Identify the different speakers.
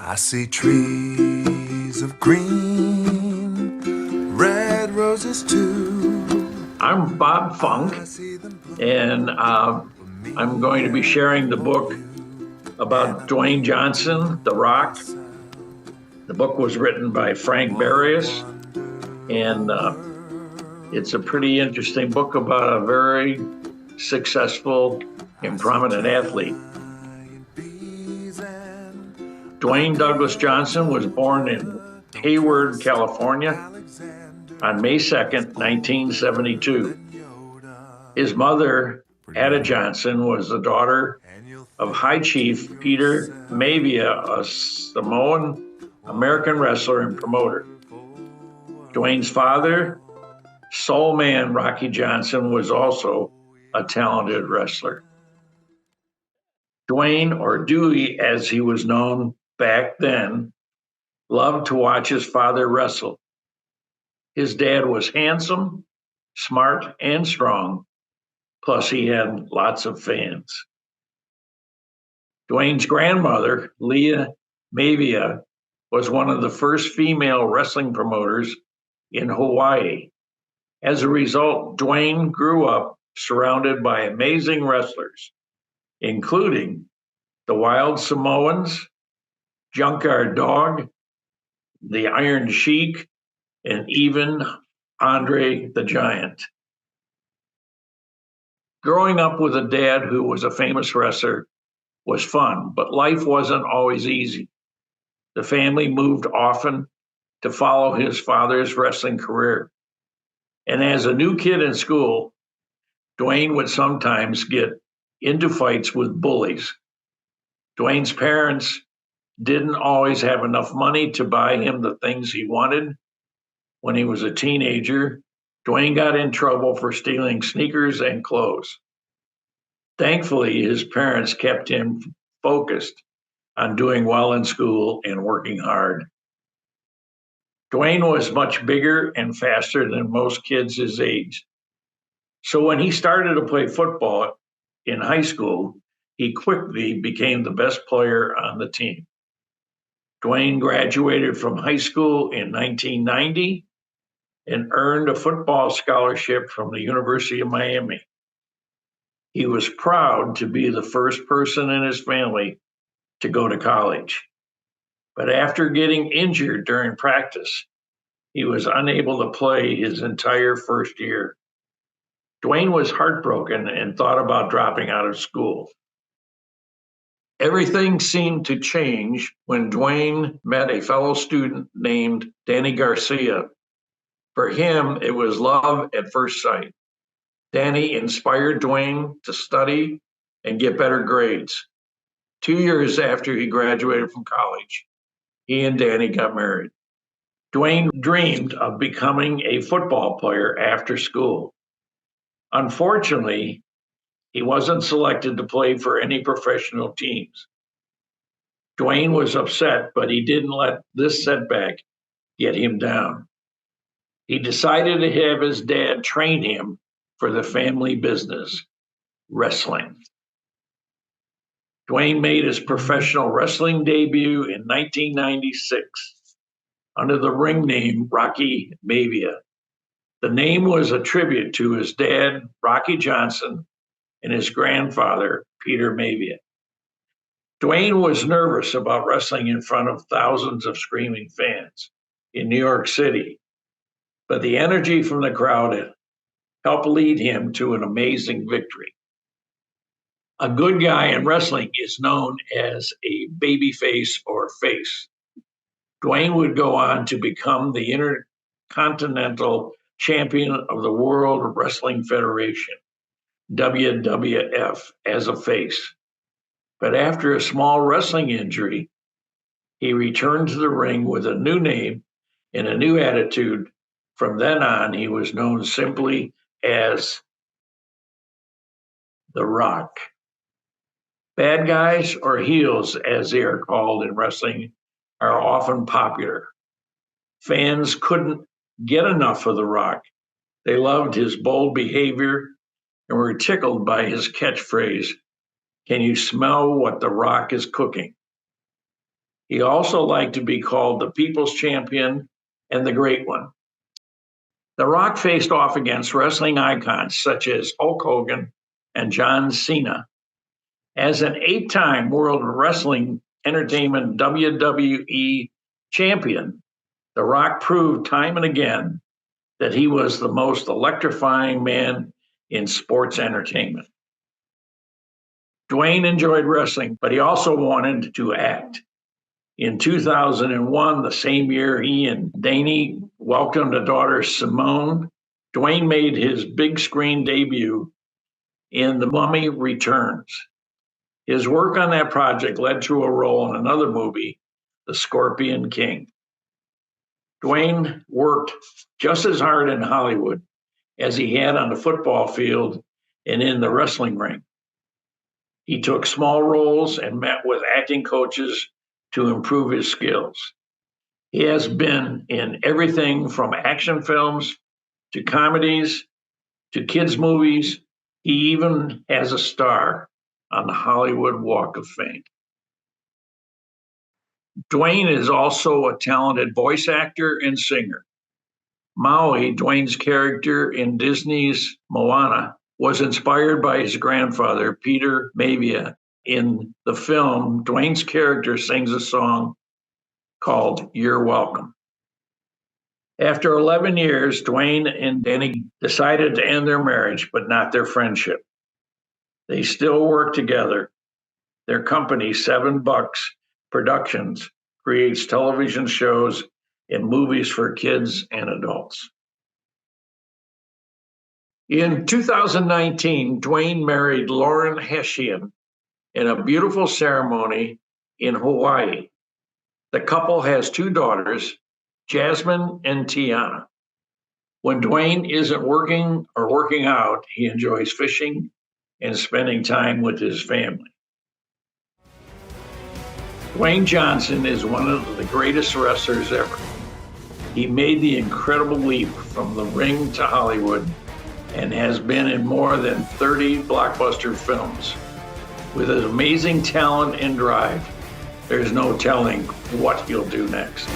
Speaker 1: I see trees of green, red roses too.
Speaker 2: I'm Bob Funk,
Speaker 1: I see them bloom
Speaker 2: and
Speaker 1: for me
Speaker 2: I'm going to be sharing
Speaker 1: and
Speaker 2: the
Speaker 1: for
Speaker 2: book
Speaker 1: you. And
Speaker 2: about
Speaker 1: I
Speaker 2: Dwayne Johnson, The
Speaker 1: think to
Speaker 2: Rock.
Speaker 1: myself,
Speaker 2: The book was written by Frank
Speaker 1: what a
Speaker 2: Barrios,
Speaker 1: wonderful
Speaker 2: and it's a
Speaker 1: world.
Speaker 2: pretty interesting book about a very successful
Speaker 1: I
Speaker 2: and
Speaker 1: see
Speaker 2: prominent athlete.
Speaker 1: giant bees and a
Speaker 2: Dwayne Douglas Johnson was born in
Speaker 1: Cleopatra. Don't
Speaker 2: Hayward,
Speaker 1: trust
Speaker 2: California
Speaker 1: Alexander.
Speaker 2: on
Speaker 1: He's
Speaker 2: May 2nd,
Speaker 1: older
Speaker 2: 1972.
Speaker 1: than Yoda.
Speaker 2: His mother, Ada
Speaker 1: Remember,
Speaker 2: Johnson, was the daughter
Speaker 1: and you'll
Speaker 2: of High
Speaker 1: think to
Speaker 2: Chief Peter
Speaker 1: yourself,
Speaker 2: Maivia, a Samoan
Speaker 1: what a
Speaker 2: American wrestler and promoter.
Speaker 1: wonderful
Speaker 2: Dwayne's father,
Speaker 1: world.
Speaker 2: Soul Man Rocky Johnson, was also
Speaker 1: Oh,
Speaker 2: a talented
Speaker 1: yeah.
Speaker 2: wrestler. Dwayne, or Dewey as he was known back then, loved to watch his father wrestle. His dad was handsome, smart, and strong, plus, he had lots of fans. Dwayne's grandmother, Leah Mavia, was one of the first female wrestling promoters in Hawaii. As a result, Dwayne grew up surrounded by amazing wrestlers, including the Wild Samoans, Junkyard Dog, the Iron Sheik, and even Andre the Giant. Growing up with a dad who was a famous wrestler was fun, but life wasn't always easy. The family moved often to follow his father's wrestling career. And as a new kid in school, Dwayne would sometimes get into fights with bullies. Dwayne's parents didn't always have enough money to buy him the things he wanted. When he was a teenager, Dwayne got in trouble for stealing sneakers and clothes. Thankfully, his parents kept him focused on doing well in school and working hard. Dwayne was much bigger and faster than most kids his age. So when he started to play football in high school, he quickly became the best player on the team. Dwayne graduated from high school in 1990 and earned a football scholarship from the University of Miami. He was proud to be the first person in his family to go to college. But after getting injured during practice, he was unable to play his entire first year. Dwayne was heartbroken and thought about dropping out of school. Everything seemed to change when Dwayne met a fellow student named Danny Garcia. For him, it was love at first sight. Danny inspired Dwayne to study and get better grades. 2 years after he graduated from college, he and Danny got married. Dwayne dreamed of becoming a football player after school. Unfortunately, he wasn't selected to play for any professional teams. Dwayne was upset, but he didn't let this setback get him down. He decided to have his dad train him for the family business, wrestling. Dwayne made his professional wrestling debut in 1996 under the ring name Rocky Maivia. The name was a tribute to his dad, Rocky Johnson, and his grandfather, Peter Maivia. Dwayne was nervous about wrestling in front of thousands of screaming fans in New York City, but the energy from the crowd helped lead him to an amazing victory. A good guy in wrestling is known as a baby face or face. Dwayne would go on to become the Intercontinental Champion of the World Wrestling Federation, WWF, as a face. But after a small wrestling injury, he returned to the ring with a new name and a new attitude. From then on, he was known simply as The Rock. Bad guys, or heels as they are called in wrestling, are often popular. Fans couldn't get enough of The Rock. They loved his bold behavior and were tickled by his catchphrase, "Can you smell what The Rock is cooking?" He also liked to be called the People's Champion and the Great One. The Rock faced off against wrestling icons such as Hulk Hogan and John Cena. As an 8-time World Wrestling Entertainment WWE champion, The Rock proved time and again that he was the most electrifying man in sports entertainment. Dwayne enjoyed wrestling, but he also wanted to act. In 2001, the same year he and Danny welcomed a daughter, Simone, Dwayne made his big screen debut in The Mummy Returns. His work on that project led to a role in another movie, The Scorpion King. Dwayne worked just as hard in Hollywood as he had on the football field and in the wrestling ring. He took small roles and met with acting coaches to improve his skills. He has been in everything from action films to comedies to kids' movies. He even has a star on the Hollywood Walk of Fame. Dwayne is also a talented voice actor and singer. Maui, Dwayne's character in Disney's Moana, was inspired by his grandfather, Peter Maivia. In the film, Dwayne's character sings a song called You're Welcome. After 11 years, Dwayne and Danny decided to end their marriage, but not their friendship. They still work together. Their company, Seven Bucks Productions, creates television shows and movies for kids and adults. In 2019, Dwayne married Lauren Hessian in a beautiful ceremony in Hawaii. The couple has 2 daughters, Jasmine and Tiana. When Dwayne isn't working or working out, he enjoys fishing and spending time with his family. Dwayne Johnson is one of the greatest wrestlers ever. He made the incredible leap from the ring to Hollywood and has been in more than 30 blockbuster films. With his amazing talent and drive, there's no telling what he'll do next.